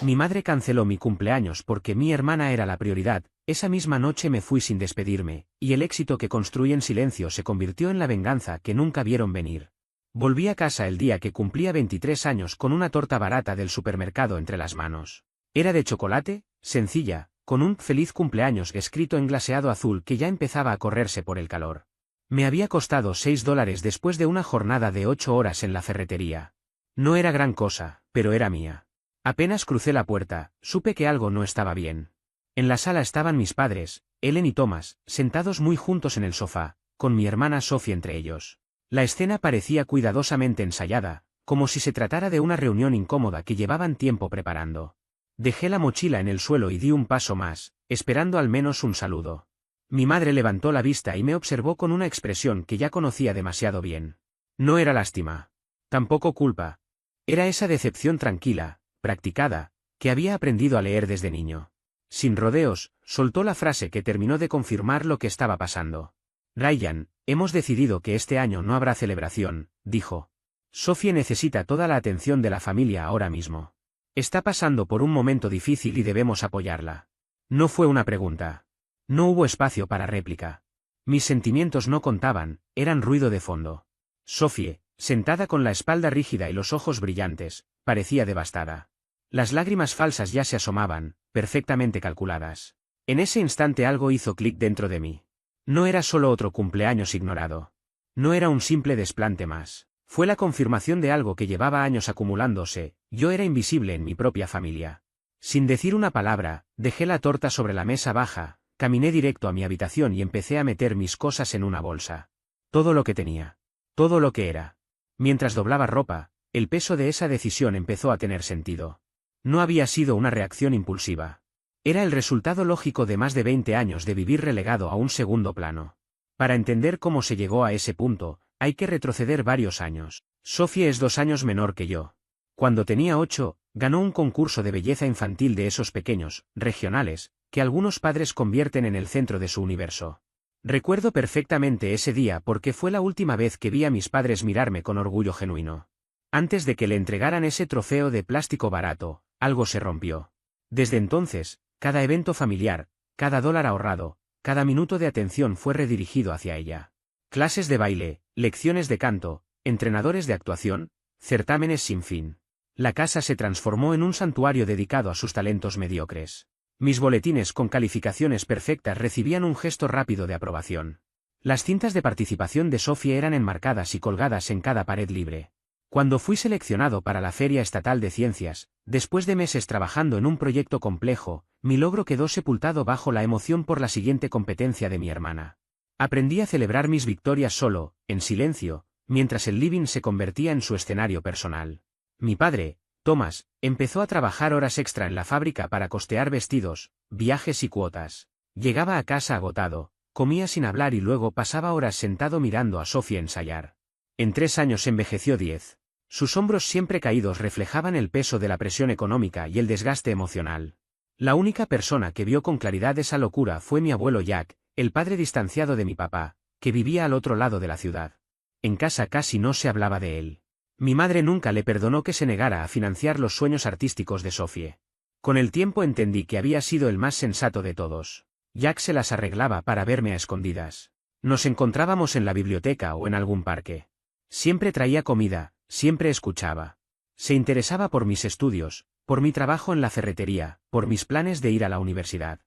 Mi madre canceló mi cumpleaños porque mi hermana era la prioridad. Esa misma noche me fui sin despedirme, y el éxito que construí en silencio se convirtió en la venganza que nunca vieron venir. Volví a casa el día que cumplía 23 años con una torta barata del supermercado entre las manos. Era de chocolate, sencilla, con un «feliz cumpleaños» escrito en glaseado azul que ya empezaba a correrse por el calor. Me había costado $6 después de una jornada de 8 horas en la ferretería. No era gran cosa, pero era mía. Apenas crucé la puerta, supe que algo no estaba bien. En la sala estaban mis padres, Ellen y Thomas, sentados muy juntos en el sofá, con mi hermana Sophie entre ellos. La escena parecía cuidadosamente ensayada, como si se tratara de una reunión incómoda que llevaban tiempo preparando. Dejé la mochila en el suelo y di un paso más, esperando al menos un saludo. Mi madre levantó la vista y me observó con una expresión que ya conocía demasiado bien. No era lástima. Tampoco culpa. Era esa decepción tranquila, practicada, que había aprendido a leer desde niño. Sin rodeos, soltó la frase que terminó de confirmar lo que estaba pasando. Ryan, hemos decidido que este año no habrá celebración, dijo. Sophie necesita toda la atención de la familia ahora mismo. Está pasando por un momento difícil y debemos apoyarla. No fue una pregunta. No hubo espacio para réplica. Mis sentimientos no contaban, eran ruido de fondo. Sophie, sentada con la espalda rígida y los ojos brillantes, parecía devastada. Las lágrimas falsas ya se asomaban, perfectamente calculadas. En ese instante algo hizo clic dentro de mí. No era solo otro cumpleaños ignorado. No era un simple desplante más. Fue la confirmación de algo que llevaba años acumulándose. Yo era invisible en mi propia familia. Sin decir una palabra, dejé la torta sobre la mesa baja, caminé directo a mi habitación y empecé a meter mis cosas en una bolsa. Todo lo que tenía. Todo lo que era. Mientras doblaba ropa, el peso de esa decisión empezó a tener sentido. No había sido una reacción impulsiva. Era el resultado lógico de más de 20 años de vivir relegado a un segundo plano. Para entender cómo se llegó a ese punto, hay que retroceder varios años. Sophie es 2 años menor que yo. Cuando tenía 8, ganó un concurso de belleza infantil de esos pequeños, regionales, que algunos padres convierten en el centro de su universo. Recuerdo perfectamente ese día porque fue la última vez que vi a mis padres mirarme con orgullo genuino. Antes de que le entregaran ese trofeo de plástico barato, algo se rompió. Desde entonces, cada evento familiar, cada dólar ahorrado, cada minuto de atención fue redirigido hacia ella. Clases de baile, lecciones de canto, entrenadores de actuación, certámenes sin fin. La casa se transformó en un santuario dedicado a sus talentos mediocres. Mis boletines con calificaciones perfectas recibían un gesto rápido de aprobación. Las cintas de participación de Sophie eran enmarcadas y colgadas en cada pared libre. Cuando fui seleccionado para la Feria Estatal de Ciencias, después de meses trabajando en un proyecto complejo, mi logro quedó sepultado bajo la emoción por la siguiente competencia de mi hermana. Aprendí a celebrar mis victorias solo, en silencio, mientras el living se convertía en su escenario personal. Mi padre, Thomas, empezó a trabajar horas extra en la fábrica para costear vestidos, viajes y cuotas. Llegaba a casa agotado, comía sin hablar y luego pasaba horas sentado mirando a Sophie ensayar. En 3 años envejeció 10. Sus hombros siempre caídos reflejaban el peso de la presión económica y el desgaste emocional. La única persona que vio con claridad esa locura fue mi abuelo Jack, el padre distanciado de mi papá, que vivía al otro lado de la ciudad. En casa casi no se hablaba de él. Mi madre nunca le perdonó que se negara a financiar los sueños artísticos de Sophie. Con el tiempo entendí que había sido el más sensato de todos. Jack se las arreglaba para verme a escondidas. Nos encontrábamos en la biblioteca o en algún parque. Siempre traía comida, siempre escuchaba. Se interesaba por mis estudios, por mi trabajo en la ferretería, por mis planes de ir a la universidad.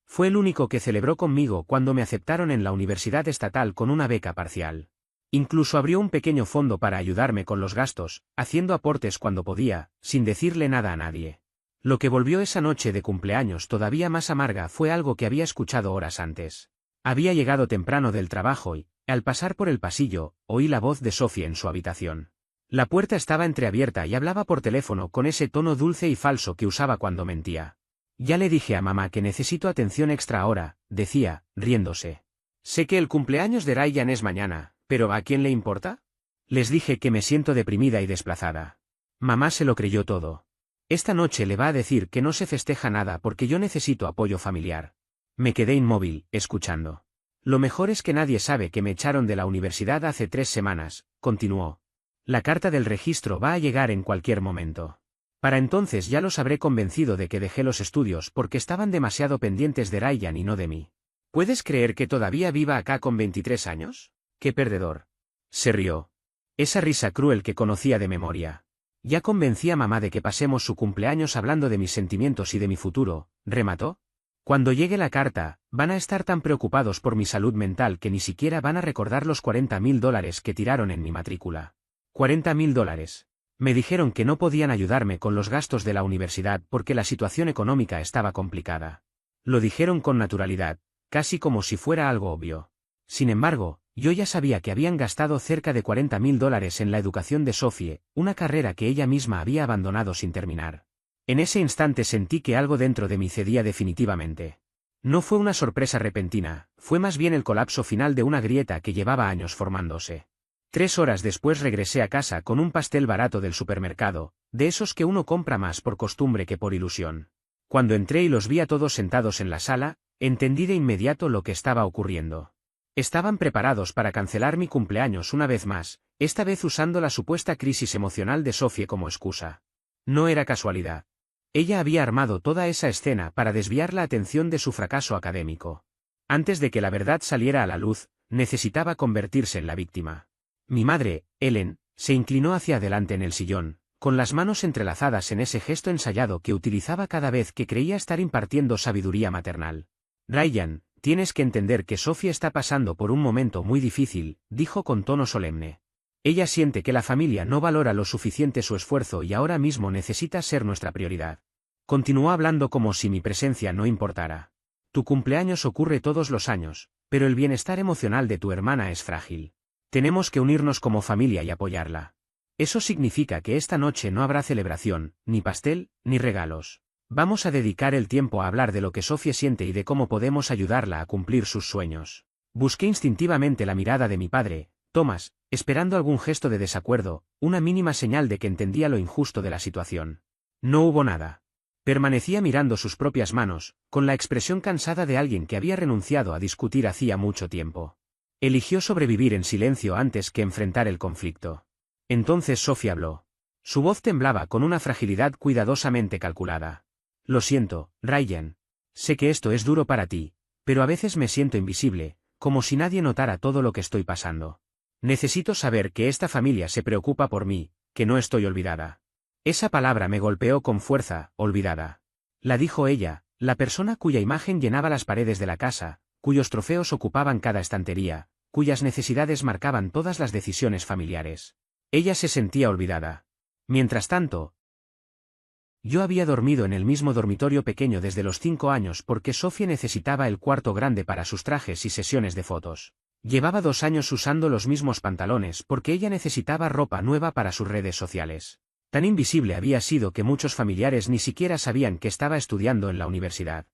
Fue el único que celebró conmigo cuando me aceptaron en la universidad estatal con una beca parcial. Incluso abrió un pequeño fondo para ayudarme con los gastos, haciendo aportes cuando podía, sin decirle nada a nadie. Lo que volvió esa noche de cumpleaños todavía más amarga fue algo que había escuchado horas antes. Había llegado temprano del trabajo y, al pasar por el pasillo, oí la voz de Sophie en su habitación. La puerta estaba entreabierta y hablaba por teléfono con ese tono dulce y falso que usaba cuando mentía. Ya le dije a mamá que necesito atención extra ahora, decía, riéndose. Sé que el cumpleaños de Ryan es mañana, pero ¿a quién le importa? Les dije que me siento deprimida y desplazada. Mamá se lo creyó todo. Esta noche le va a decir que no se festeja nada porque yo necesito apoyo familiar. Me quedé inmóvil, escuchando. Lo mejor es que nadie sabe que me echaron de la universidad hace 3 semanas, continuó. La carta del registro va a llegar en cualquier momento. Para entonces ya los habré convencido de que dejé los estudios porque estaban demasiado pendientes de Ryan y no de mí. ¿Puedes creer que todavía viva acá con 23 años? ¡Qué perdedor! Se rió. Esa risa cruel que conocía de memoria. Ya convencí a mamá de que pasemos su cumpleaños hablando de mis sentimientos y de mi futuro, remató. Cuando llegue la carta, van a estar tan preocupados por mi salud mental que ni siquiera van a recordar los $40.000 que tiraron en mi matrícula. $40.000. Me dijeron que no podían ayudarme con los gastos de la universidad porque la situación económica estaba complicada. Lo dijeron con naturalidad, casi como si fuera algo obvio. Sin embargo, yo ya sabía que habían gastado cerca de $40.000 en la educación de Sophie, una carrera que ella misma había abandonado sin terminar. En ese instante sentí que algo dentro de mí cedía definitivamente. No fue una sorpresa repentina, fue más bien el colapso final de una grieta que llevaba años formándose. 3 horas después regresé a casa con un pastel barato del supermercado, de esos que uno compra más por costumbre que por ilusión. Cuando entré y los vi a todos sentados en la sala, entendí de inmediato lo que estaba ocurriendo. Estaban preparados para cancelar mi cumpleaños una vez más, esta vez usando la supuesta crisis emocional de Sophie como excusa. No era casualidad. Ella había armado toda esa escena para desviar la atención de su fracaso académico. Antes de que la verdad saliera a la luz, necesitaba convertirse en la víctima. Mi madre, Ellen, se inclinó hacia adelante en el sillón, con las manos entrelazadas en ese gesto ensayado que utilizaba cada vez que creía estar impartiendo sabiduría maternal. Ryan, tienes que entender que Sophie está pasando por un momento muy difícil, dijo con tono solemne. Ella siente que la familia no valora lo suficiente su esfuerzo y ahora mismo necesita ser nuestra prioridad. Continuó hablando como si mi presencia no importara. Tu cumpleaños ocurre todos los años, pero el bienestar emocional de tu hermana es frágil. Tenemos que unirnos como familia y apoyarla. Eso significa que esta noche no habrá celebración, ni pastel, ni regalos. Vamos a dedicar el tiempo a hablar de lo que Sophie siente y de cómo podemos ayudarla a cumplir sus sueños. Busqué instintivamente la mirada de mi padre, Thomas, esperando algún gesto de desacuerdo, una mínima señal de que entendía lo injusto de la situación. No hubo nada. Permanecía mirando sus propias manos, con la expresión cansada de alguien que había renunciado a discutir hacía mucho tiempo. Eligió sobrevivir en silencio antes que enfrentar el conflicto. Entonces Sophie habló. Su voz temblaba con una fragilidad cuidadosamente calculada. Lo siento, Ryan. Sé que esto es duro para ti, pero a veces me siento invisible, como si nadie notara todo lo que estoy pasando. Necesito saber que esta familia se preocupa por mí, que no estoy olvidada. Esa palabra me golpeó con fuerza, olvidada. La dijo ella, la persona cuya imagen llenaba las paredes de la casa, cuyos trofeos ocupaban cada estantería, cuyas necesidades marcaban todas las decisiones familiares. Ella se sentía olvidada. Mientras tanto, yo había dormido en el mismo dormitorio pequeño desde los 5 años porque Sophie necesitaba el cuarto grande para sus trajes y sesiones de fotos. Llevaba 2 años usando los mismos pantalones porque ella necesitaba ropa nueva para sus redes sociales. Tan invisible había sido que muchos familiares ni siquiera sabían que estaba estudiando en la universidad.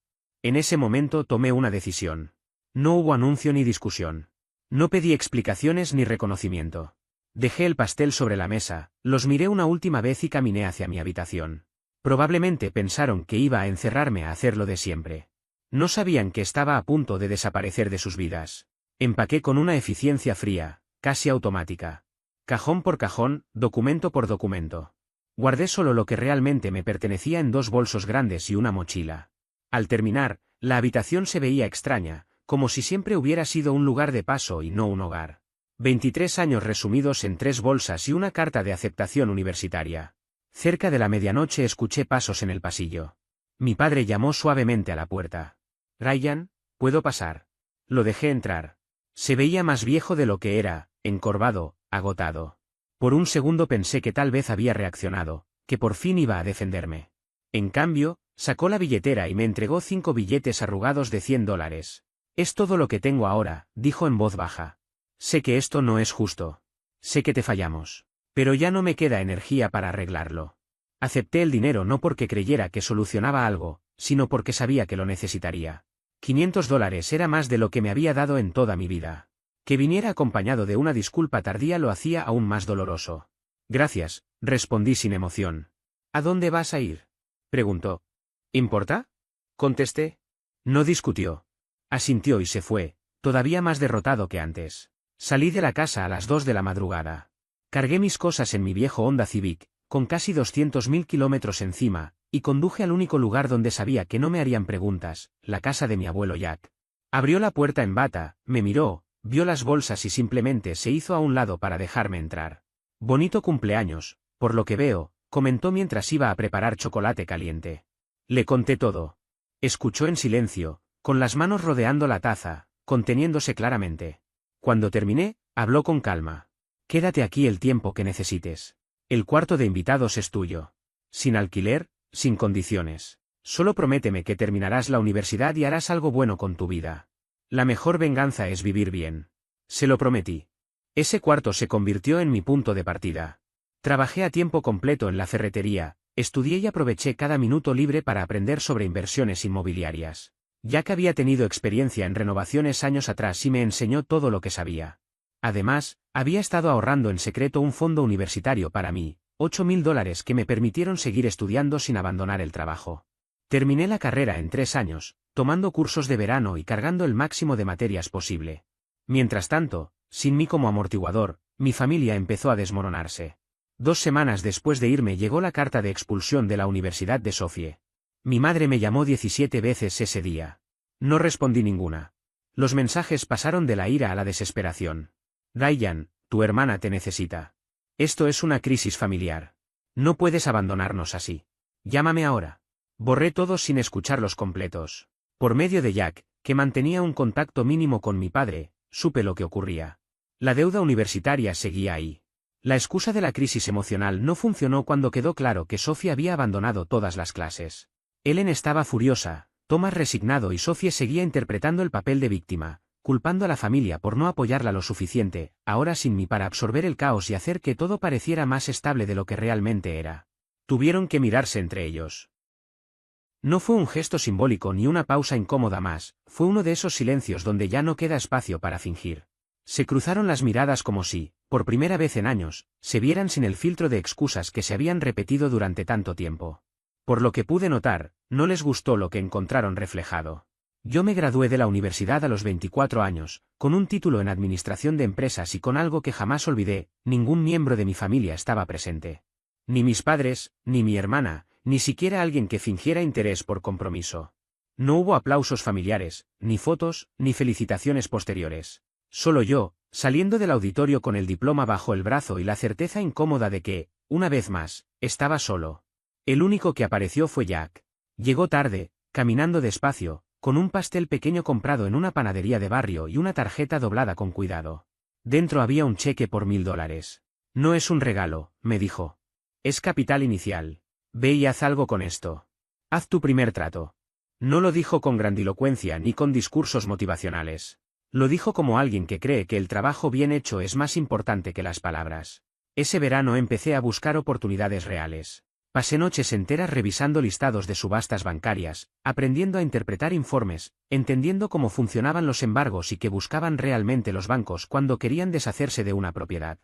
En ese momento tomé una decisión. No hubo anuncio ni discusión. No pedí explicaciones ni reconocimiento. Dejé el pastel sobre la mesa, los miré una última vez y caminé hacia mi habitación. Probablemente pensaron que iba a encerrarme a hacer lo de siempre. No sabían que estaba a punto de desaparecer de sus vidas. Empaqué con una eficiencia fría, casi automática. Cajón por cajón, documento por documento. Guardé solo lo que realmente me pertenecía en 2 bolsos grandes y una mochila. Al terminar, la habitación se veía extraña, como si siempre hubiera sido un lugar de paso y no un hogar. 23 años resumidos en 3 bolsas y una carta de aceptación universitaria. Cerca de la medianoche escuché pasos en el pasillo. Mi padre llamó suavemente a la puerta. Ryan, ¿puedo pasar? Lo dejé entrar. Se veía más viejo de lo que era, encorvado, agotado. Por un segundo pensé que tal vez había reaccionado, que por fin iba a defenderme. En cambio, sacó la billetera y me entregó 5 billetes arrugados de $100. Es todo lo que tengo ahora, dijo en voz baja. Sé que esto no es justo. Sé que te fallamos. Pero ya no me queda energía para arreglarlo. Acepté el dinero no porque creyera que solucionaba algo, sino porque sabía que lo necesitaría. $500 era más de lo que me había dado en toda mi vida. Que viniera acompañado de una disculpa tardía lo hacía aún más doloroso. Gracias, respondí sin emoción. ¿A dónde vas a ir? Preguntó. ¿Importa? Contesté. No discutió. Asintió y se fue, todavía más derrotado que antes. Salí de la casa a las 2 de la madrugada. Cargué mis cosas en mi viejo Honda Civic, con casi 200.000 kilómetros encima, y conduje al único lugar donde sabía que no me harían preguntas, la casa de mi abuelo Jack. Abrió la puerta en bata, me miró, vio las bolsas y simplemente se hizo a un lado para dejarme entrar. Bonito cumpleaños, por lo que veo, comentó mientras iba a preparar chocolate caliente. Le conté todo. Escuchó en silencio, con las manos rodeando la taza, conteniéndose claramente. Cuando terminé, habló con calma. Quédate aquí el tiempo que necesites. El cuarto de invitados es tuyo. Sin alquiler, sin condiciones. Solo prométeme que terminarás la universidad y harás algo bueno con tu vida. La mejor venganza es vivir bien. Se lo prometí. Ese cuarto se convirtió en mi punto de partida. Trabajé a tiempo completo en la ferretería, estudié y aproveché cada minuto libre para aprender sobre inversiones inmobiliarias. Jack había tenido experiencia en renovaciones años atrás y me enseñó todo lo que sabía. Además, había estado ahorrando en secreto un fondo universitario para mí, $8.000 que me permitieron seguir estudiando sin abandonar el trabajo. Terminé la carrera en 3 años, tomando cursos de verano y cargando el máximo de materias posible. Mientras tanto, sin mí como amortiguador, mi familia empezó a desmoronarse. 2 semanas después de irme llegó la carta de expulsión de la Universidad de Sofie. Mi madre me llamó 17 veces ese día. No respondí ninguna. Los mensajes pasaron de la ira a la desesperación. Ryan, tu hermana te necesita. Esto es una crisis familiar. No puedes abandonarnos así. Llámame ahora. Borré todos sin escucharlos completos. Por medio de Jack, que mantenía un contacto mínimo con mi padre, supe lo que ocurría. La deuda universitaria seguía ahí. La excusa de la crisis emocional no funcionó cuando quedó claro que Sophie había abandonado todas las clases. Ellen estaba furiosa, Thomas resignado y Sophie seguía interpretando el papel de víctima, culpando a la familia por no apoyarla lo suficiente, ahora sin mí para absorber el caos y hacer que todo pareciera más estable de lo que realmente era. Tuvieron que mirarse entre ellos. No fue un gesto simbólico ni una pausa incómoda más, fue uno de esos silencios donde ya no queda espacio para fingir. Se cruzaron las miradas como si, por primera vez en años, se vieran sin el filtro de excusas que se habían repetido durante tanto tiempo. Por lo que pude notar, no les gustó lo que encontraron reflejado. Yo me gradué de la universidad a los 24 años, con un título en administración de empresas y con algo que jamás olvidé, ningún miembro de mi familia estaba presente. Ni mis padres, ni mi hermana, ni siquiera alguien que fingiera interés por compromiso. No hubo aplausos familiares, ni fotos, ni felicitaciones posteriores. Solo yo, saliendo del auditorio con el diploma bajo el brazo y la certeza incómoda de que, una vez más, estaba solo. El único que apareció fue Jack. Llegó tarde, caminando despacio, con un pastel pequeño comprado en una panadería de barrio y una tarjeta doblada con cuidado. Dentro había un cheque por $1.000. No es un regalo, me dijo. Es capital inicial. Ve y haz algo con esto. Haz tu primer trato. No lo dijo con grandilocuencia ni con discursos motivacionales. Lo dijo como alguien que cree que el trabajo bien hecho es más importante que las palabras. Ese verano empecé a buscar oportunidades reales. Pasé noches enteras revisando listados de subastas bancarias, aprendiendo a interpretar informes, entendiendo cómo funcionaban los embargos y qué buscaban realmente los bancos cuando querían deshacerse de una propiedad.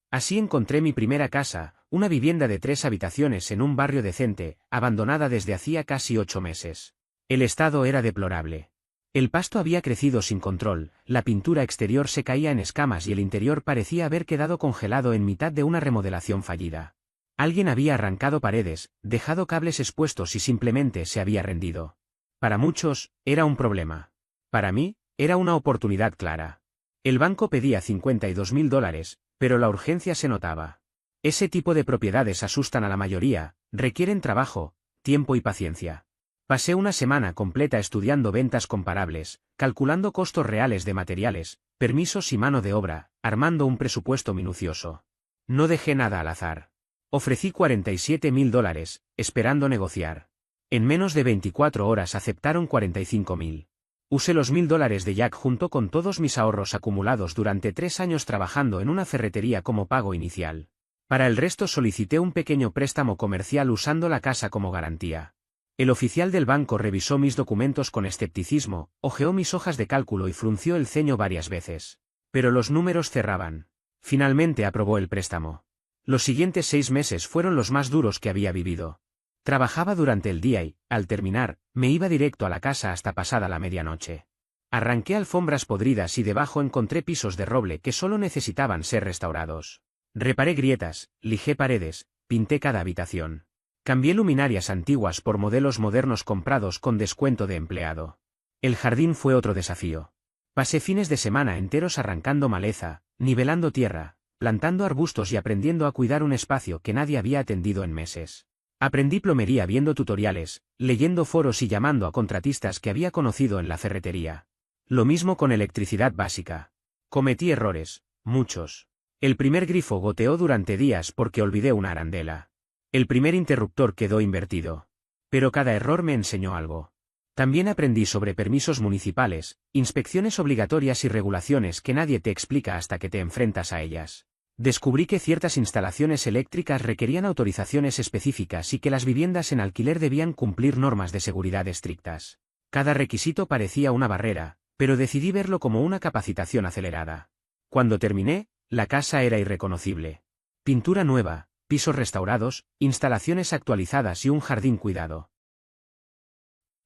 Así encontré mi primera casa, una vivienda de 3 habitaciones en un barrio decente, abandonada desde hacía casi 8 meses. El estado era deplorable. El pasto había crecido sin control, la pintura exterior se caía en escamas y el interior parecía haber quedado congelado en mitad de una remodelación fallida. Alguien había arrancado paredes, dejado cables expuestos y simplemente se había rendido. Para muchos, era un problema. Para mí, era una oportunidad clara. El banco pedía $52.000, pero la urgencia se notaba. Ese tipo de propiedades asustan a la mayoría, requieren trabajo, tiempo y paciencia. Pasé una semana completa estudiando ventas comparables, calculando costos reales de materiales, permisos y mano de obra, armando un presupuesto minucioso. No dejé nada al azar. Ofrecí $47.000, esperando negociar. En menos de 24 horas aceptaron $45.000. Usé los $1.000 de Jack junto con todos mis ahorros acumulados durante 3 años trabajando en una ferretería como pago inicial. Para el resto solicité un pequeño préstamo comercial usando la casa como garantía. El oficial del banco revisó mis documentos con escepticismo, hojeó mis hojas de cálculo y frunció el ceño varias veces. Pero los números cerraban. Finalmente aprobó el préstamo. Los siguientes 6 meses fueron los más duros que había vivido. Trabajaba durante el día y, al terminar, me iba directo a la casa hasta pasada la medianoche. Arranqué alfombras podridas y debajo encontré pisos de roble que solo necesitaban ser restaurados. Reparé grietas, lijé paredes, pinté cada habitación. Cambié luminarias antiguas por modelos modernos comprados con descuento de empleado. El jardín fue otro desafío. Pasé fines de semana enteros arrancando maleza, nivelando tierra, plantando arbustos y aprendiendo a cuidar un espacio que nadie había atendido en meses. Aprendí plomería viendo tutoriales, leyendo foros y llamando a contratistas que había conocido en la ferretería. Lo mismo con electricidad básica. Cometí errores, muchos. El primer grifo goteó durante días porque olvidé una arandela. El primer interruptor quedó invertido. Pero cada error me enseñó algo. También aprendí sobre permisos municipales, inspecciones obligatorias y regulaciones que nadie te explica hasta que te enfrentas a ellas. Descubrí que ciertas instalaciones eléctricas requerían autorizaciones específicas y que las viviendas en alquiler debían cumplir normas de seguridad estrictas. Cada requisito parecía una barrera, pero decidí verlo como una capacitación acelerada. Cuando terminé, la casa era irreconocible. Pintura nueva, pisos restaurados, instalaciones actualizadas y un jardín cuidado.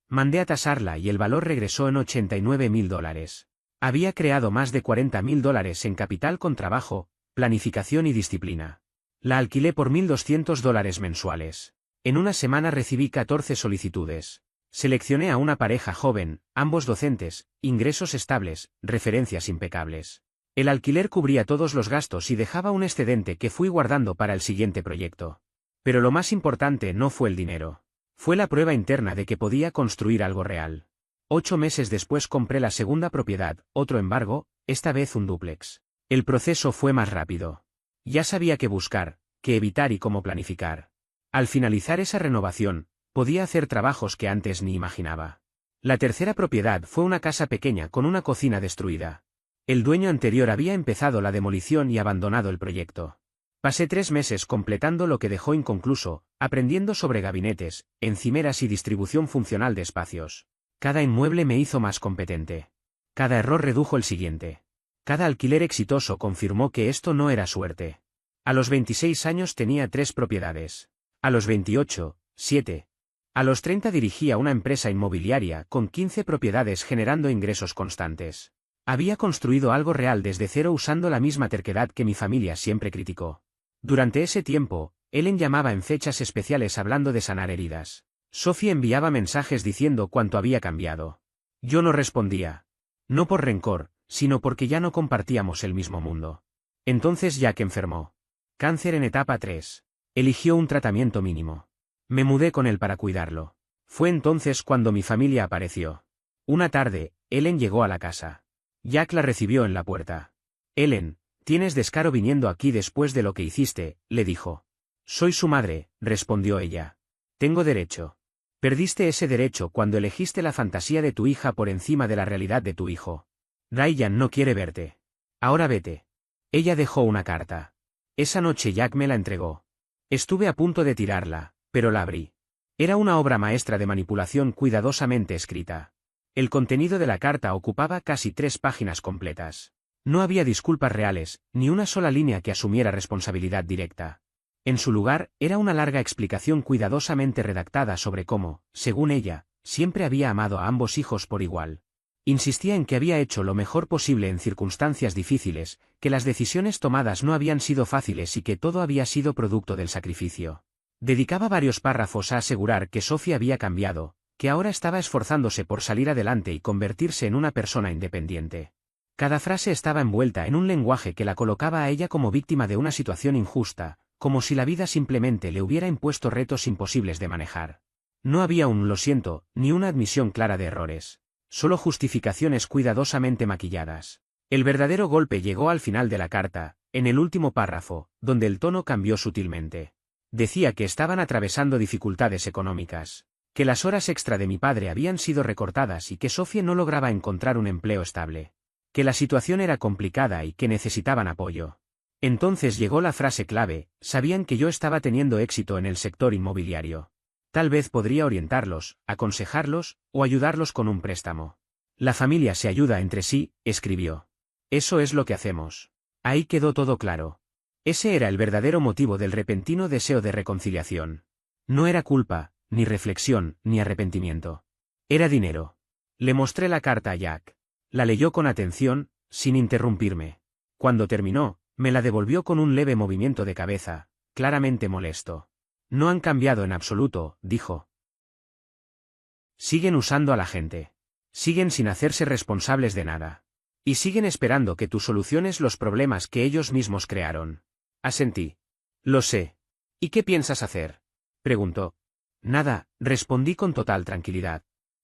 Mandé a tasarla y el valor regresó en $89.000. Había creado más de $40.000 en capital con trabajo, planificación y disciplina. La alquilé por $1.200 mensuales. En una semana recibí 14 solicitudes. Seleccioné a una pareja joven, ambos docentes, ingresos estables, referencias impecables. El alquiler cubría todos los gastos y dejaba un excedente que fui guardando para el siguiente proyecto. Pero lo más importante no fue el dinero. Fue la prueba interna de que podía construir algo real. 8 meses después compré la segunda propiedad, otro embargo, esta vez un dúplex. El proceso fue más rápido. Ya sabía qué buscar, qué evitar y cómo planificar. Al finalizar esa renovación, podía hacer trabajos que antes ni imaginaba. La tercera propiedad fue una casa pequeña con una cocina destruida. El dueño anterior había empezado la demolición y abandonado el proyecto. Pasé 3 meses completando lo que dejó inconcluso, aprendiendo sobre gabinetes, encimeras y distribución funcional de espacios. Cada inmueble me hizo más competente. Cada error redujo el siguiente. Cada alquiler exitoso confirmó que esto no era suerte. A los 26 años tenía 3 propiedades. A los 28, 7. A los 30 dirigía una empresa inmobiliaria con 15 propiedades generando ingresos constantes. Había construido algo real desde cero usando la misma terquedad que mi familia siempre criticó. Durante ese tiempo, Ellen llamaba en fechas especiales hablando de sanar heridas. Sophie enviaba mensajes diciendo cuánto había cambiado. Yo no respondía. No por rencor, sino porque ya no compartíamos el mismo mundo. Entonces Jack enfermó. Cáncer en etapa 3. Eligió un tratamiento mínimo. Me mudé con él para cuidarlo. Fue entonces cuando mi familia apareció. Una tarde, Ellen llegó a la casa. Jack la recibió en la puerta. Ellen, tienes descaro viniendo aquí después de lo que hiciste, le dijo. Soy su madre, respondió ella. Tengo derecho. Perdiste ese derecho cuando elegiste la fantasía de tu hija por encima de la realidad de tu hijo. Ryan no quiere verte. Ahora vete. Ella dejó una carta. Esa noche Jack me la entregó. Estuve a punto de tirarla, pero la abrí. Era una obra maestra de manipulación cuidadosamente escrita. El contenido de la carta ocupaba casi 3 páginas completas. No había disculpas reales, ni una sola línea que asumiera responsabilidad directa. En su lugar, era una larga explicación cuidadosamente redactada sobre cómo, según ella, siempre había amado a ambos hijos por igual. Insistía en que había hecho lo mejor posible en circunstancias difíciles, que las decisiones tomadas no habían sido fáciles y que todo había sido producto del sacrificio. Dedicaba varios párrafos a asegurar que Sophie había cambiado, que ahora estaba esforzándose por salir adelante y convertirse en una persona independiente. Cada frase estaba envuelta en un lenguaje que la colocaba a ella como víctima de una situación injusta, como si la vida simplemente le hubiera impuesto retos imposibles de manejar. No había un lo siento, ni una admisión clara de errores. Solo justificaciones cuidadosamente maquilladas. El verdadero golpe llegó al final de la carta, en el último párrafo, donde el tono cambió sutilmente. Decía que estaban atravesando dificultades económicas, que las horas extra de mi padre habían sido recortadas y que Sophie no lograba encontrar un empleo estable. Que la situación era complicada y que necesitaban apoyo. Entonces llegó la frase clave: sabían que yo estaba teniendo éxito en el sector inmobiliario. Tal vez podría orientarlos, aconsejarlos, o ayudarlos con un préstamo. La familia se ayuda entre sí, escribió. Eso es lo que hacemos. Ahí quedó todo claro. Ese era el verdadero motivo del repentino deseo de reconciliación. No era culpa, ni reflexión, ni arrepentimiento. Era dinero. Le mostré la carta a Jack. La leyó con atención, sin interrumpirme. Cuando terminó, me la devolvió con un leve movimiento de cabeza. claramente molesto. No han cambiado en absoluto, dijo. Siguen usando a la gente. Siguen sin hacerse responsables de nada. Y siguen esperando que tú soluciones los problemas que ellos mismos crearon. Asentí. Lo sé. ¿Y qué piensas hacer? Preguntó. Nada, respondí con total tranquilidad.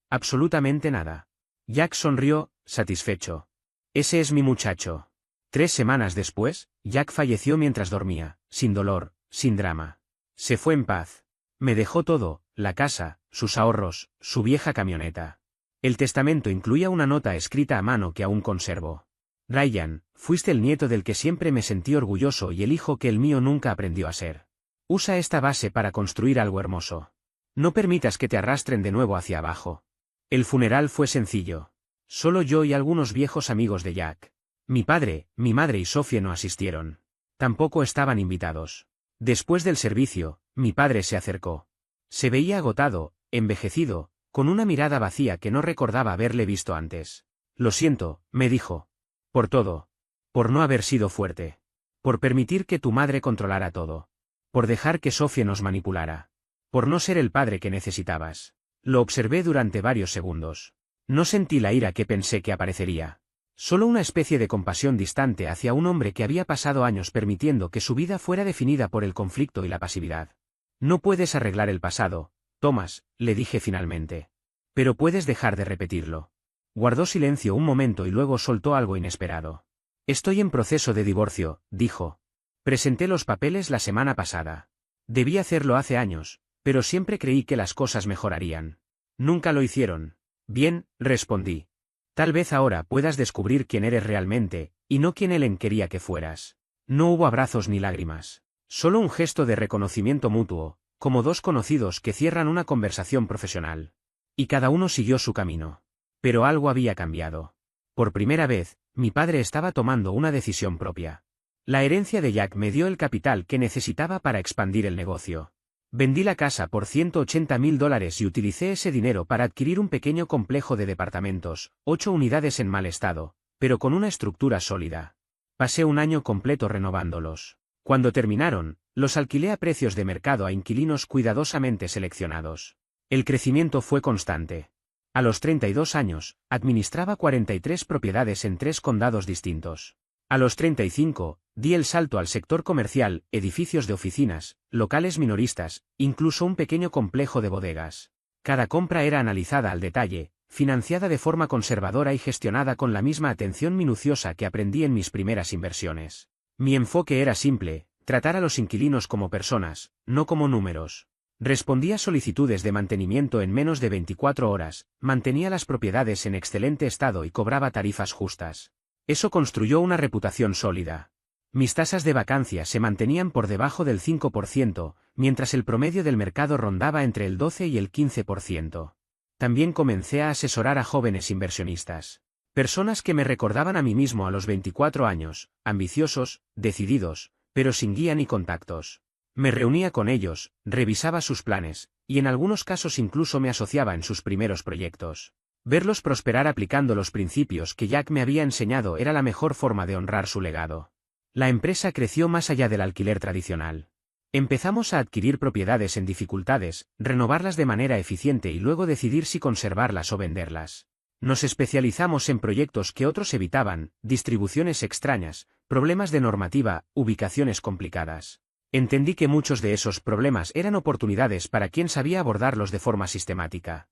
Absolutamente nada. Jack sonrió, satisfecho. Ese es mi muchacho. 3 semanas después, Jack falleció mientras dormía, sin dolor, sin drama. Se fue en paz. Me dejó todo, la casa, sus ahorros, su vieja camioneta. El testamento incluía una nota escrita a mano que aún conservo. Ryan, fuiste el nieto del que siempre me sentí orgulloso y el hijo que el mío nunca aprendió a ser. Usa esta base para construir algo hermoso. No permitas que te arrastren de nuevo hacia abajo. El funeral fue sencillo. Solo yo y algunos viejos amigos de Jack. Mi padre, mi madre y Sophie no asistieron. Tampoco estaban invitados. Después del servicio, mi padre se acercó. Se veía agotado, envejecido, con una mirada vacía que no recordaba haberle visto antes. Lo siento, me dijo. Por todo. Por no haber sido fuerte. Por permitir que tu madre controlara todo. Por dejar que Sophie nos manipulara. Por no ser el padre que necesitabas. Lo observé durante varios segundos. No sentí la ira que pensé que aparecería. Solo una especie de compasión distante hacia un hombre que había pasado años permitiendo que su vida fuera definida por el conflicto y la pasividad. No puedes arreglar el pasado, Thomas, le dije finalmente. Pero puedes dejar de repetirlo. Guardó silencio un momento y luego soltó algo inesperado. Estoy en proceso de divorcio, dijo. Presenté los papeles la semana pasada. Debí hacerlo hace años, pero siempre creí que las cosas mejorarían. Nunca lo hicieron. Bien, respondí. Tal vez ahora puedas descubrir quién eres realmente, y no quién Ellen quería que fueras. No hubo abrazos ni lágrimas. Solo un gesto de reconocimiento mutuo, como dos conocidos que cierran una conversación profesional. Y cada uno siguió su camino. Pero algo había cambiado. Por primera vez, mi padre estaba tomando una decisión propia. La herencia de Jack me dio el capital que necesitaba para expandir el negocio. Vendí la casa por $180.000 y utilicé ese dinero para adquirir un pequeño complejo de departamentos, 8 unidades en mal estado, pero con una estructura sólida. Pasé un año completo renovándolos. Cuando terminaron, los alquilé a precios de mercado a inquilinos cuidadosamente seleccionados. El crecimiento fue constante. A los 32 años, administraba 43 propiedades en 3 condados distintos. A los 35, di el salto al sector comercial, edificios de oficinas, locales minoristas, incluso un pequeño complejo de bodegas. Cada compra era analizada al detalle, financiada de forma conservadora y gestionada con la misma atención minuciosa que aprendí en mis primeras inversiones. Mi enfoque era simple, tratar a los inquilinos como personas, no como números. Respondía a solicitudes de mantenimiento en menos de 24 horas, mantenía las propiedades en excelente estado y cobraba tarifas justas. Eso construyó una reputación sólida. Mis tasas de vacancia se mantenían por debajo del 5%, mientras el promedio del mercado rondaba entre el 12 y el 15%. También comencé a asesorar a jóvenes inversionistas. Personas que me recordaban a mí mismo a los 24 años, ambiciosos, decididos, pero sin guía ni contactos. Me reunía con ellos, revisaba sus planes, y en algunos casos incluso me asociaba en sus primeros proyectos. Verlos prosperar aplicando los principios que Jack me había enseñado era la mejor forma de honrar su legado. La empresa creció más allá del alquiler tradicional. Empezamos a adquirir propiedades en dificultades, renovarlas de manera eficiente y luego decidir si conservarlas o venderlas. Nos especializamos en proyectos que otros evitaban, distribuciones extrañas, problemas de normativa, ubicaciones complicadas. Entendí que muchos de esos problemas eran oportunidades para quien sabía abordarlos de forma sistemática.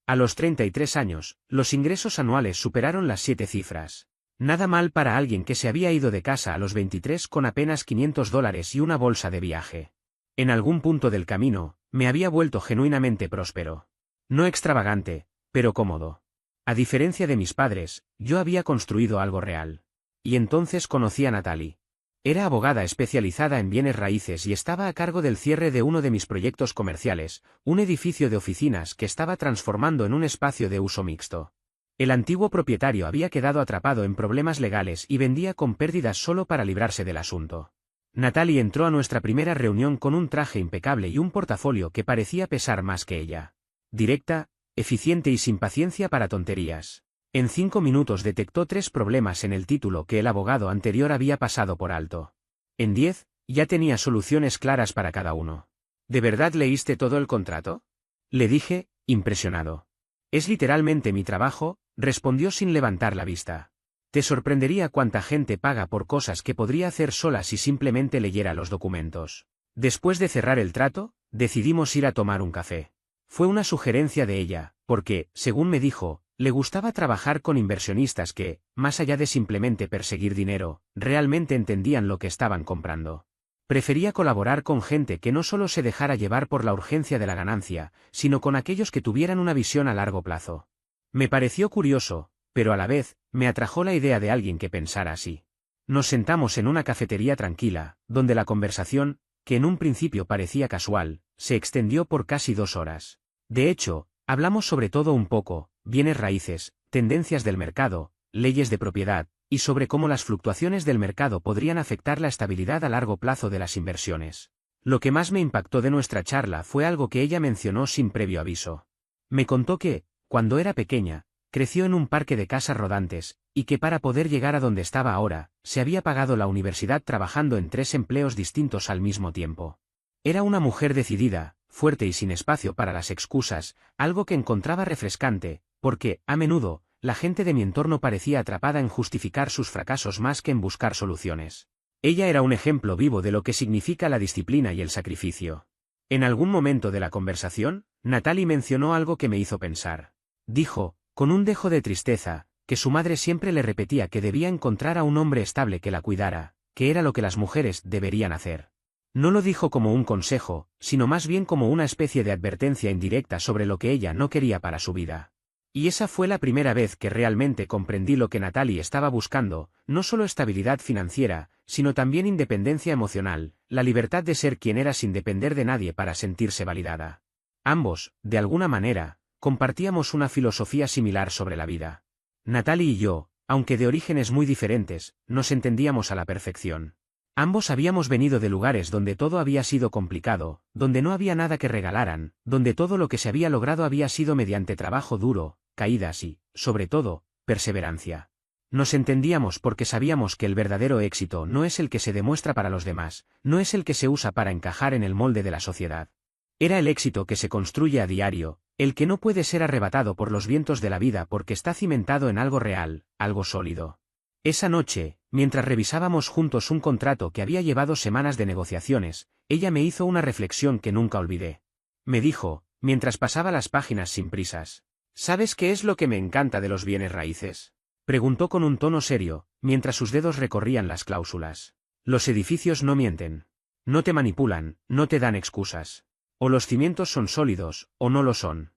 A los 33 años, los ingresos anuales superaron las 7 cifras. Nada mal para alguien que se había ido de casa a los 23 con apenas $500 y una bolsa de viaje. En algún punto del camino, me había vuelto genuinamente próspero. No extravagante, pero cómodo. A diferencia de mis padres, yo había construido algo real. Y entonces conocí a Natalie. Era abogada especializada en bienes raíces y estaba a cargo del cierre de uno de mis proyectos comerciales, un edificio de oficinas que estaba transformando en un espacio de uso mixto. El antiguo propietario había quedado atrapado en problemas legales y vendía con pérdidas solo para librarse del asunto. Natalie entró a nuestra primera reunión con un traje impecable y un portafolio que parecía pesar más que ella. Directa, eficiente y sin paciencia para tonterías. En 5 minutos detectó 3 problemas en el título que el abogado anterior había pasado por alto. En 10, Ya tenía soluciones claras para cada uno. ¿De verdad leíste todo el contrato? Le dije, impresionado. Es literalmente mi trabajo, respondió sin levantar la vista. Te sorprendería cuánta gente paga por cosas que podría hacer sola si simplemente leyera los documentos. Después de cerrar el trato, decidimos ir a tomar un café. Fue una sugerencia de ella, porque, según me dijo, le gustaba trabajar con inversionistas que, más allá de simplemente perseguir dinero, realmente entendían lo que estaban comprando. Prefería colaborar con gente que no solo se dejara llevar por la urgencia de la ganancia, sino con aquellos que tuvieran una visión a largo plazo. Me pareció curioso, pero a la vez, me atrajo la idea de alguien que pensara así. Nos sentamos en una cafetería tranquila, donde la conversación, que en un principio parecía casual, se extendió por casi 2 horas. De hecho, hablamos sobre todo un poco, bienes raíces, tendencias del mercado, leyes de propiedad, y sobre cómo las fluctuaciones del mercado podrían afectar la estabilidad a largo plazo de las inversiones. Lo que más me impactó de nuestra charla fue algo que ella mencionó sin previo aviso. Me contó que, cuando era pequeña, creció en un parque de casas rodantes, y que para poder llegar a donde estaba ahora, se había pagado la universidad trabajando en 3 empleos distintos al mismo tiempo. Era una mujer decidida, fuerte y sin espacio para las excusas, algo que encontraba refrescante, porque, a menudo, la gente de mi entorno parecía atrapada en justificar sus fracasos más que en buscar soluciones. Ella era un ejemplo vivo de lo que significa la disciplina y el sacrificio. En algún momento de la conversación, Natalie mencionó algo que me hizo pensar. Dijo, con un dejo de tristeza, que su madre siempre le repetía que debía encontrar a un hombre estable que la cuidara, que era lo que las mujeres deberían hacer. No lo dijo como un consejo, sino más bien como una especie de advertencia indirecta sobre lo que ella no quería para su vida. Y esa fue la primera vez que realmente comprendí lo que Natalie estaba buscando, no solo estabilidad financiera, sino también independencia emocional, la libertad de ser quien era sin depender de nadie para sentirse validada. Ambos, de alguna manera, compartíamos una filosofía similar sobre la vida. Natalie y yo, aunque de orígenes muy diferentes, nos entendíamos a la perfección. Ambos habíamos venido de lugares donde todo había sido complicado, donde no había nada que regalaran, donde todo lo que se había logrado había sido mediante trabajo duro, caídas y, sobre todo, perseverancia. Nos entendíamos porque sabíamos que el verdadero éxito no es el que se demuestra para los demás, no es el que se usa para encajar en el molde de la sociedad. Era el éxito que se construye a diario, el que no puede ser arrebatado por los vientos de la vida porque está cimentado en algo real, algo sólido. Esa noche, mientras revisábamos juntos un contrato que había llevado semanas de negociaciones, ella me hizo una reflexión que nunca olvidé. Me dijo, mientras pasaba las páginas sin prisas, ¿sabes qué es lo que me encanta de los bienes raíces? Preguntó con un tono serio, mientras sus dedos recorrían las cláusulas. Los edificios no mienten. No te manipulan, no te dan excusas. O los cimientos son sólidos, o no lo son.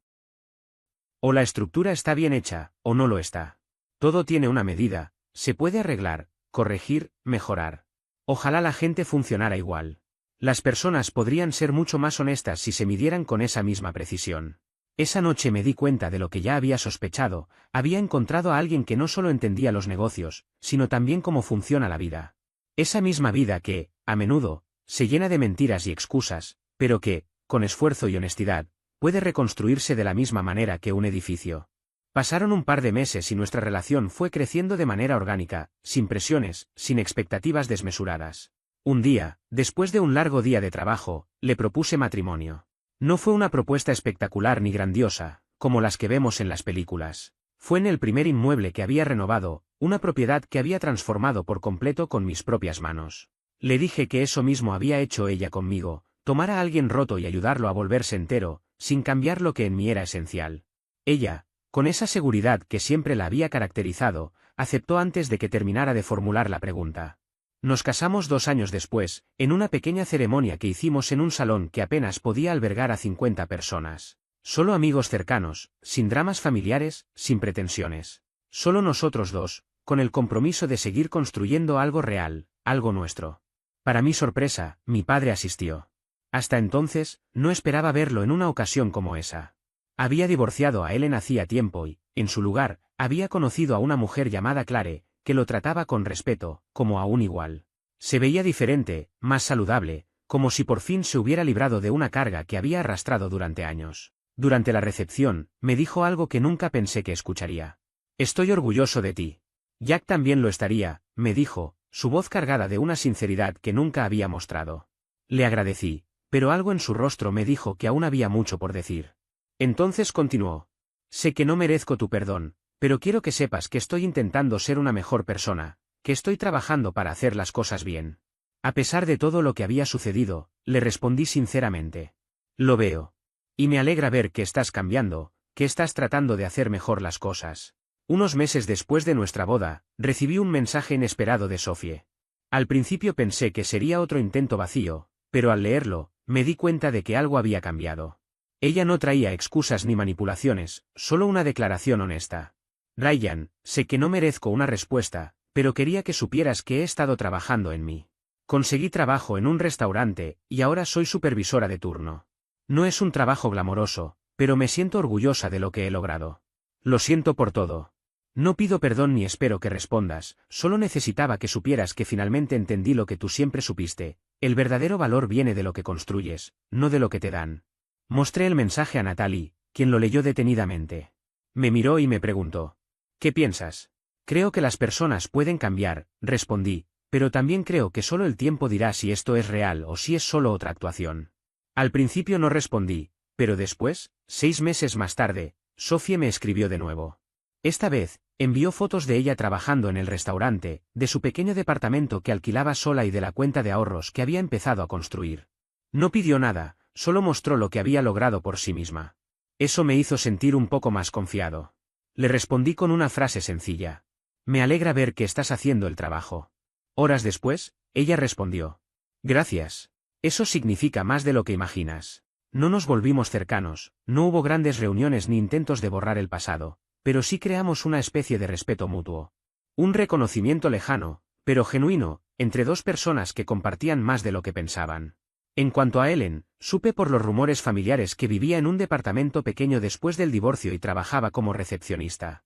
O la estructura está bien hecha, o no lo está. Todo tiene una medida. Se puede arreglar, corregir, mejorar. Ojalá la gente funcionara igual. Las personas podrían ser mucho más honestas si se midieran con esa misma precisión. Esa noche me di cuenta de lo que ya había sospechado, había encontrado a alguien que no solo entendía los negocios, sino también cómo funciona la vida. Esa misma vida que, a menudo, se llena de mentiras y excusas, pero que, con esfuerzo y honestidad, puede reconstruirse de la misma manera que un edificio. Pasaron un par de meses y nuestra relación fue creciendo de manera orgánica, sin presiones, sin expectativas desmesuradas. Un día, después de un largo día de trabajo, le propuse matrimonio. No fue una propuesta espectacular ni grandiosa, como las que vemos en las películas. Fue en el primer inmueble que había renovado, una propiedad que había transformado por completo con mis propias manos. Le dije que eso mismo había hecho ella conmigo, tomar a alguien roto y ayudarlo a volverse entero, sin cambiar lo que en mí era esencial. Ella, con esa seguridad que siempre la había caracterizado, aceptó antes de que terminara de formular la pregunta. Nos casamos 2 años después, en una pequeña ceremonia que hicimos en un salón que apenas podía albergar a 50 personas. Solo amigos cercanos, sin dramas familiares, sin pretensiones. Solo nosotros dos, con el compromiso de seguir construyendo algo real, algo nuestro. Para mi sorpresa, mi padre asistió. Hasta entonces, no esperaba verlo en una ocasión como esa. Había divorciado a Ellen hacía tiempo y, en su lugar, había conocido a una mujer llamada Clare, que lo trataba con respeto, como a un igual. Se veía diferente, más saludable, como si por fin se hubiera librado de una carga que había arrastrado durante años. Durante la recepción, me dijo algo que nunca pensé que escucharía. Estoy orgulloso de ti. Jack también lo estaría, me dijo, su voz cargada de una sinceridad que nunca había mostrado. Le agradecí, pero algo en su rostro me dijo que aún había mucho por decir. Entonces continuó. Sé que no merezco tu perdón, pero quiero que sepas que estoy intentando ser una mejor persona, que estoy trabajando para hacer las cosas bien. A pesar de todo lo que había sucedido, le respondí sinceramente. Lo veo. Y me alegra ver que estás cambiando, que estás tratando de hacer mejor las cosas. Unos meses después de nuestra boda, recibí un mensaje inesperado de Sophie. Al principio pensé que sería otro intento vacío, pero al leerlo, me di cuenta de que algo había cambiado. Ella no traía excusas ni manipulaciones, solo una declaración honesta. Ryan, sé que no merezco una respuesta, pero quería que supieras que he estado trabajando en mí. Conseguí trabajo en un restaurante, y ahora soy supervisora de turno. No es un trabajo glamoroso, pero me siento orgullosa de lo que he logrado. Lo siento por todo. No pido perdón ni espero que respondas, solo necesitaba que supieras que finalmente entendí lo que tú siempre supiste, el verdadero valor viene de lo que construyes, no de lo que te dan. Mostré el mensaje a Natalie, quien lo leyó detenidamente. Me miró y me preguntó. ¿Qué piensas? Creo que las personas pueden cambiar, respondí, pero también creo que solo el tiempo dirá si esto es real o si es solo otra actuación. Al principio no respondí, pero después, 6 meses más tarde, Sophie me escribió de nuevo. Esta vez, envió fotos de ella trabajando en el restaurante, de su pequeño departamento que alquilaba sola y de la cuenta de ahorros que había empezado a construir. No pidió nada, solo mostró lo que había logrado por sí misma. Eso me hizo sentir un poco más confiado. Le respondí con una frase sencilla. Me alegra ver que estás haciendo el trabajo. Horas después, ella respondió. Gracias. Eso significa más de lo que imaginas. No nos volvimos cercanos, no hubo grandes reuniones ni intentos de borrar el pasado, pero sí creamos una especie de respeto mutuo. Un reconocimiento lejano, pero genuino, entre dos personas que compartían más de lo que pensaban. En cuanto a Ellen, supe por los rumores familiares que vivía en un departamento pequeño después del divorcio y trabajaba como recepcionista.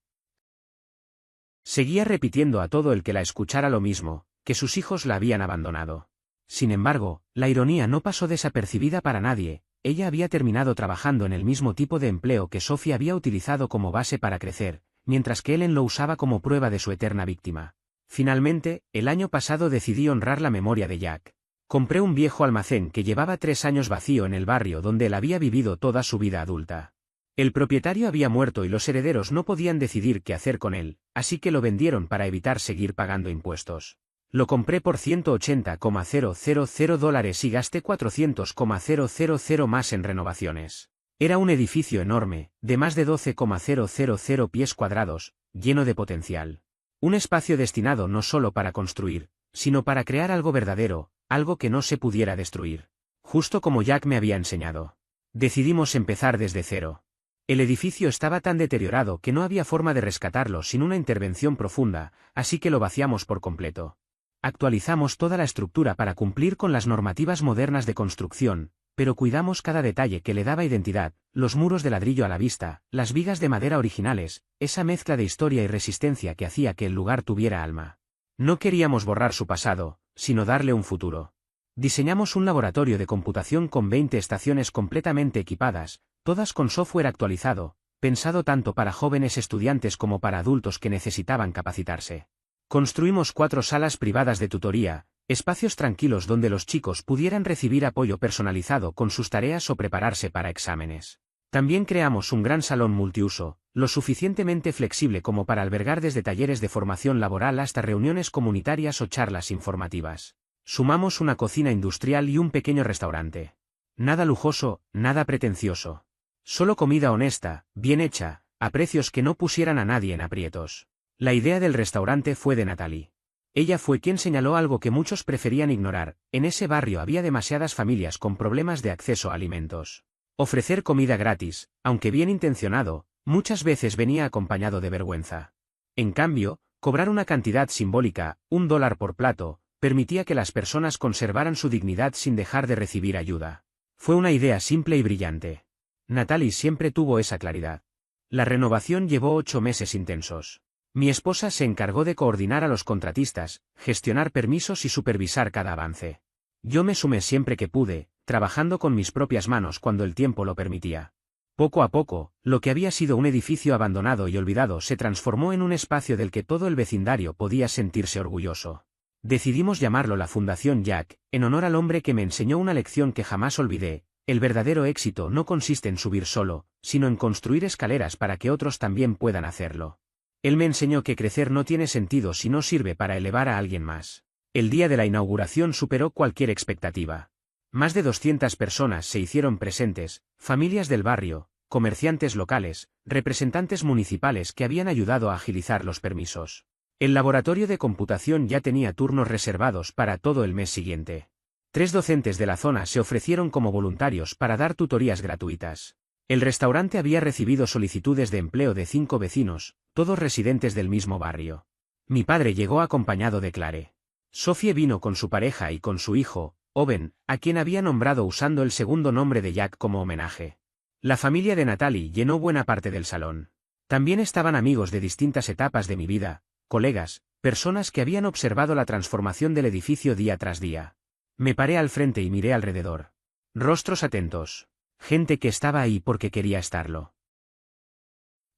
Seguía repitiendo a todo el que la escuchara lo mismo, que sus hijos la habían abandonado. Sin embargo, la ironía no pasó desapercibida para nadie, ella había terminado trabajando en el mismo tipo de empleo que Sophie había utilizado como base para crecer, mientras que Ellen lo usaba como prueba de su eterna víctima. Finalmente, el año pasado decidí honrar la memoria de Jack. Compré un viejo almacén que llevaba 3 años vacío en el barrio donde él había vivido toda su vida adulta. El propietario había muerto y los herederos no podían decidir qué hacer con él, así que lo vendieron para evitar seguir pagando impuestos. Lo compré por $180,000 y gasté $400,000 más en renovaciones. Era un edificio enorme, de más de 12,000 pies cuadrados, lleno de potencial. Un espacio destinado no solo para construir, sino para crear algo verdadero, algo que no se pudiera destruir. Justo como Jack me había enseñado. Decidimos empezar desde cero. El edificio estaba tan deteriorado que no había forma de rescatarlo sin una intervención profunda, así que lo vaciamos por completo. Actualizamos toda la estructura para cumplir con las normativas modernas de construcción, pero cuidamos cada detalle que le daba identidad, los muros de ladrillo a la vista, las vigas de madera originales, esa mezcla de historia y resistencia que hacía que el lugar tuviera alma. No queríamos borrar su pasado, sino darle un futuro. Diseñamos un laboratorio de computación con 20 estaciones completamente equipadas, todas con software actualizado, pensado tanto para jóvenes estudiantes como para adultos que necesitaban capacitarse. Construimos 4 salas privadas de tutoría, espacios tranquilos donde los chicos pudieran recibir apoyo personalizado con sus tareas o prepararse para exámenes. También creamos un gran salón multiuso, lo suficientemente flexible como para albergar desde talleres de formación laboral hasta reuniones comunitarias o charlas informativas. Sumamos una cocina industrial y un pequeño restaurante. Nada lujoso, nada pretencioso. Solo comida honesta, bien hecha, a precios que no pusieran a nadie en aprietos. La idea del restaurante fue de Natalie. Ella fue quien señaló algo que muchos preferían ignorar: en ese barrio había demasiadas familias con problemas de acceso a alimentos. Ofrecer comida gratis, aunque bien intencionado, muchas veces venía acompañado de vergüenza. En cambio, cobrar una cantidad simbólica, $1 por plato, permitía que las personas conservaran su dignidad sin dejar de recibir ayuda. Fue una idea simple y brillante. Natalie siempre tuvo esa claridad. La renovación llevó 8 meses intensos. Mi esposa se encargó de coordinar a los contratistas, gestionar permisos y supervisar cada avance. Yo me sumé siempre que pude, trabajando con mis propias manos cuando el tiempo lo permitía. Poco a poco, lo que había sido un edificio abandonado y olvidado se transformó en un espacio del que todo el vecindario podía sentirse orgulloso. Decidimos llamarlo la Fundación Jack, en honor al hombre que me enseñó una lección que jamás olvidé: el verdadero éxito no consiste en subir solo, sino en construir escaleras para que otros también puedan hacerlo. Él me enseñó que crecer no tiene sentido si no sirve para elevar a alguien más. El día de la inauguración superó cualquier expectativa. Más de 200 personas se hicieron presentes, familias del barrio, comerciantes locales, representantes municipales que habían ayudado a agilizar los permisos. El laboratorio de computación ya tenía turnos reservados para todo el mes siguiente. 3 docentes de la zona se ofrecieron como voluntarios para dar tutorías gratuitas. El restaurante había recibido solicitudes de empleo de 5 vecinos, todos residentes del mismo barrio. Mi padre llegó acompañado de Clare. Sophie vino con su pareja y con su hijo, Owen, a quien había nombrado usando el segundo nombre de Jack como homenaje. La familia de Natalie llenó buena parte del salón. También estaban amigos de distintas etapas de mi vida, colegas, personas que habían observado la transformación del edificio día tras día. Me paré al frente y miré alrededor. Rostros atentos. Gente que estaba ahí porque quería estarlo.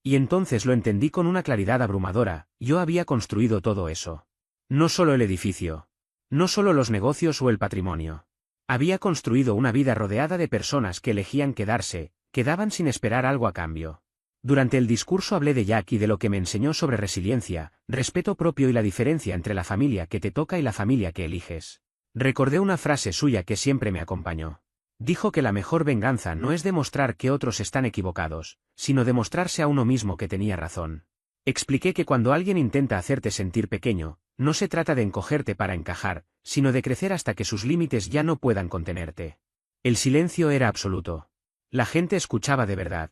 Y entonces lo entendí con una claridad abrumadora: yo había construido todo eso. No solo el edificio. No solo los negocios o el patrimonio. Había construido una vida rodeada de personas que elegían quedarse, quedaban sin esperar algo a cambio. Durante el discurso hablé de Jack y de lo que me enseñó sobre resiliencia, respeto propio y la diferencia entre la familia que te toca y la familia que eliges. Recordé una frase suya que siempre me acompañó. Dijo que la mejor venganza no es demostrar que otros están equivocados, sino demostrarse a uno mismo que tenía razón. Expliqué que cuando alguien intenta hacerte sentir pequeño, no se trata de encogerte para encajar, sino de crecer hasta que sus límites ya no puedan contenerte. El silencio era absoluto. La gente escuchaba de verdad.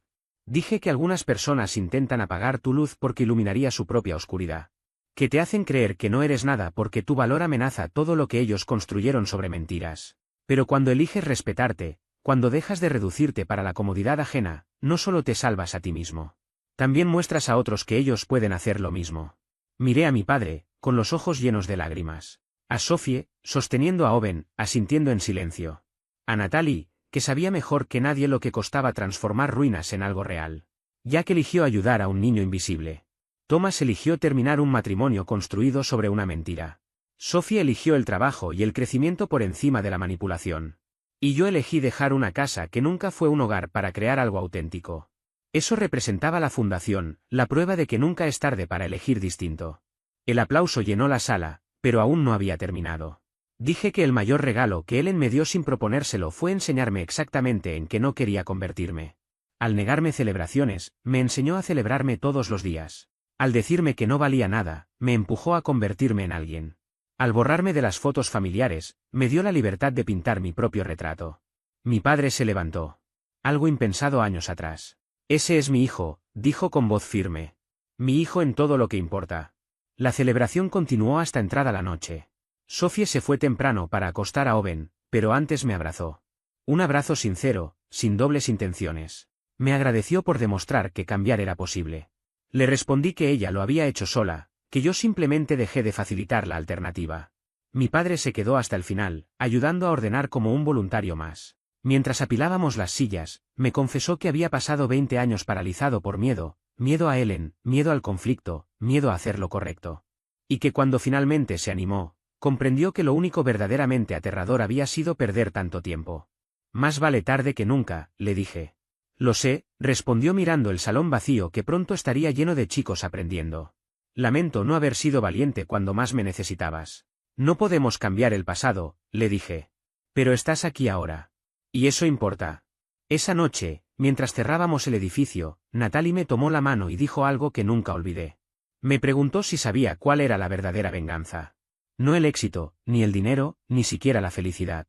Dije que algunas personas intentan apagar tu luz porque iluminaría su propia oscuridad. Que te hacen creer que no eres nada porque tu valor amenaza todo lo que ellos construyeron sobre mentiras. Pero cuando eliges respetarte, cuando dejas de reducirte para la comodidad ajena, no solo te salvas a ti mismo. También muestras a otros que ellos pueden hacer lo mismo. Miré a mi padre, con los ojos llenos de lágrimas. A Sophie, sosteniendo a Owen, asintiendo en silencio. A Natalie, que sabía mejor que nadie lo que costaba transformar ruinas en algo real. Jack eligió ayudar a un niño invisible. Thomas eligió terminar un matrimonio construido sobre una mentira. Sophie eligió el trabajo y el crecimiento por encima de la manipulación. Y yo elegí dejar una casa que nunca fue un hogar para crear algo auténtico. Eso representaba la fundación, la prueba de que nunca es tarde para elegir distinto. El aplauso llenó la sala, pero aún no había terminado. Dije que el mayor regalo que Ellen me dio sin proponérselo fue enseñarme exactamente en qué no quería convertirme. Al negarme celebraciones, me enseñó a celebrarme todos los días. Al decirme que no valía nada, me empujó a convertirme en alguien. Al borrarme de las fotos familiares, me dio la libertad de pintar mi propio retrato. Mi padre se levantó. Algo impensado años atrás. Ese es mi hijo, dijo con voz firme. Mi hijo en todo lo que importa. La celebración continuó hasta entrada la noche. Sophie se fue temprano para acostar a Owen, pero antes me abrazó. Un abrazo sincero, sin dobles intenciones. Me agradeció por demostrar que cambiar era posible. Le respondí que ella lo había hecho sola, que yo simplemente dejé de facilitar la alternativa. Mi padre se quedó hasta el final, ayudando a ordenar como un voluntario más. Mientras apilábamos las sillas, me confesó que había pasado 20 años paralizado por miedo, miedo a Ellen, miedo al conflicto, miedo a hacer lo correcto. Y que cuando finalmente se animó, comprendió que lo único verdaderamente aterrador había sido perder tanto tiempo. Más vale tarde que nunca, le dije. Lo sé, respondió mirando el salón vacío que pronto estaría lleno de chicos aprendiendo. Lamento no haber sido valiente cuando más me necesitabas. No podemos cambiar el pasado, le dije. Pero estás aquí ahora. Y eso importa. Esa noche, mientras cerrábamos el edificio, Natalie me tomó la mano y dijo algo que nunca olvidé. Me preguntó si sabía cuál era la verdadera venganza. No el éxito, ni el dinero, ni siquiera la felicidad.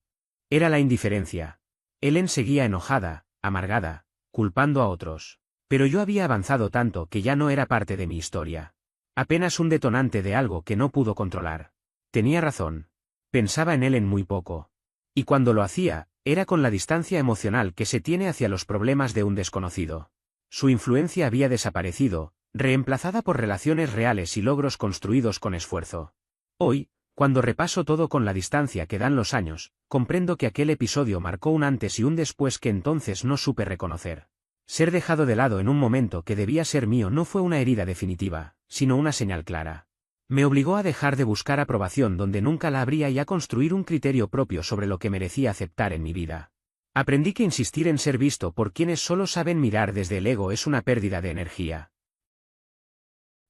Era la indiferencia. Ellen seguía enojada, amargada, culpando a otros. Pero yo había avanzado tanto que ya no era parte de mi historia. Apenas un detonante de algo que no pudo controlar. Tenía razón. Pensaba en Ellen muy poco. Y cuando lo hacía, era con la distancia emocional que se tiene hacia los problemas de un desconocido. Su influencia había desaparecido, reemplazada por relaciones reales y logros construidos con esfuerzo. Hoy, cuando repaso todo con la distancia que dan los años, comprendo que aquel episodio marcó un antes y un después que entonces no supe reconocer. Ser dejado de lado en un momento que debía ser mío no fue una herida definitiva, sino una señal clara. Me obligó a dejar de buscar aprobación donde nunca la habría y a construir un criterio propio sobre lo que merecía aceptar en mi vida. Aprendí que insistir en ser visto por quienes solo saben mirar desde el ego es una pérdida de energía.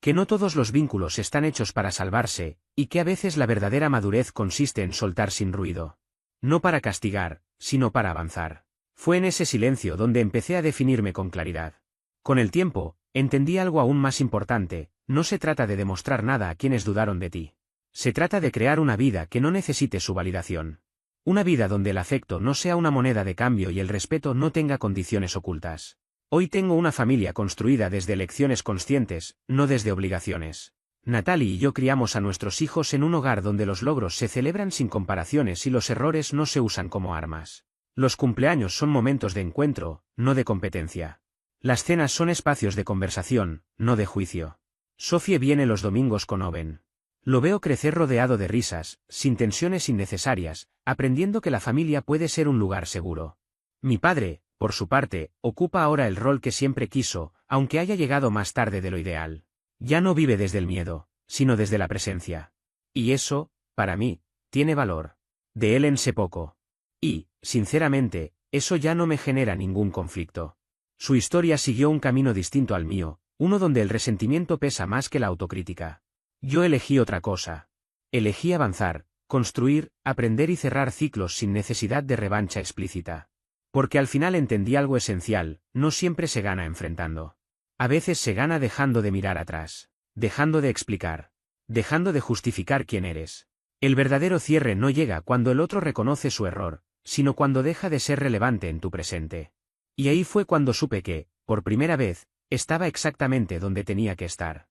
Que no todos los vínculos están hechos para salvarse, y que a veces la verdadera madurez consiste en soltar sin ruido. No para castigar, sino para avanzar. Fue en ese silencio donde empecé a definirme con claridad. Con el tiempo, entendí algo aún más importante: no se trata de demostrar nada a quienes dudaron de ti. Se trata de crear una vida que no necesite su validación. Una vida donde el afecto no sea una moneda de cambio y el respeto no tenga condiciones ocultas. Hoy tengo una familia construida desde elecciones conscientes, no desde obligaciones. Natalie y yo criamos a nuestros hijos en un hogar donde los logros se celebran sin comparaciones y los errores no se usan como armas. Los cumpleaños son momentos de encuentro, no de competencia. Las cenas son espacios de conversación, no de juicio. Sophie viene los domingos con Owen. Lo veo crecer rodeado de risas, sin tensiones innecesarias, aprendiendo que la familia puede ser un lugar seguro. Mi padre, por su parte, ocupa ahora el rol que siempre quiso, aunque haya llegado más tarde de lo ideal. Ya no vive desde el miedo, sino desde la presencia. Y eso, para mí, tiene valor. De él sé poco. Y, sinceramente, eso ya no me genera ningún conflicto. Su historia siguió un camino distinto al mío, uno donde el resentimiento pesa más que la autocrítica. Yo elegí otra cosa. Elegí avanzar, construir, aprender y cerrar ciclos sin necesidad de revancha explícita. Porque al final entendí algo esencial: no siempre se gana enfrentando. A veces se gana dejando de mirar atrás, dejando de explicar, dejando de justificar quién eres. El verdadero cierre no llega cuando el otro reconoce su error, sino cuando deja de ser relevante en tu presente. Y ahí fue cuando supe que, por primera vez, estaba exactamente donde tenía que estar.